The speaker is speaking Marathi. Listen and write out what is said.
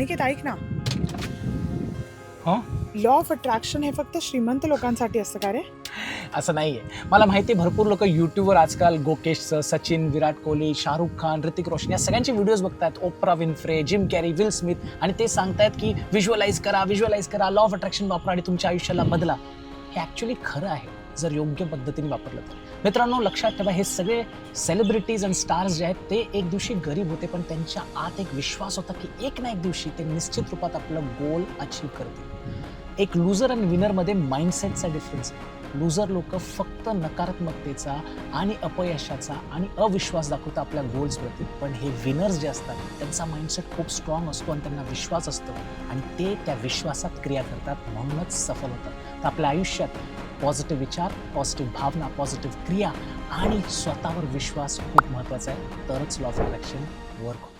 अनिकेत ऐक ना, हो लॉ ऑफ अट्रॅक्शन हे फक्त श्रीमंत लोकांसाठी असतं का रे? असं नाही आहे. मला माहिती आहे भरपूर लोक यूट्यूबवर आजकाल गोकेशचं, सचिन, विराट कोहली, शाहरुख खान, ऋतिक रोशन या सगळ्यांचे व्हिडिओज बघतात. Oprah Winfrey, Jim Carrey, Will Smith आणि ते सांगतायत की व्हिज्युअलाइज करा, लॉ ऑफ अट्रॅक्शन वापरा आणि तुमच्या आयुष्याला बदला. हे ॲक्च्युली खरं आहे जर योग्य पद्धतीने वापरलं तर. मित्रांनो, लक्षात ठेवा, हे सगळे सेलिब्रिटीज आणि स्टार्स जे आहेत ते एक दिवशी गरीब होते, पण त्यांच्या आत एक विश्वास होता की एक ना एक दिवशी ते निश्चित रूपात आपलं गोल अचीव्ह करतील. एक लुझर आणि विनरमध्ये माइंडसेटचा डिफरन्स आहे. लुझर लोक फक्त नकारात्मकतेचा आणि अपयशाचा आणि अविश्वास दाखवतात आपल्या गोल्सवरती, पण हे विनर्स जे असतात त्यांचा माइंडसेट खूप स्ट्रॉंग असतो आणि त्यांना विश्वास असतो आणि ते त्या विश्वासात क्रिया करतात, म्हणूनच सफल होतात. तर आपल्या आयुष्यात पॉझिटिव्ह विचार, पॉझिटिव्ह भावना, पॉझिटिव्ह क्रिया आणि स्वतःवर विश्वास खूप महत्त्वाचा आहे. तरच लॉ ऑफ अट्रॅक्शन वर्क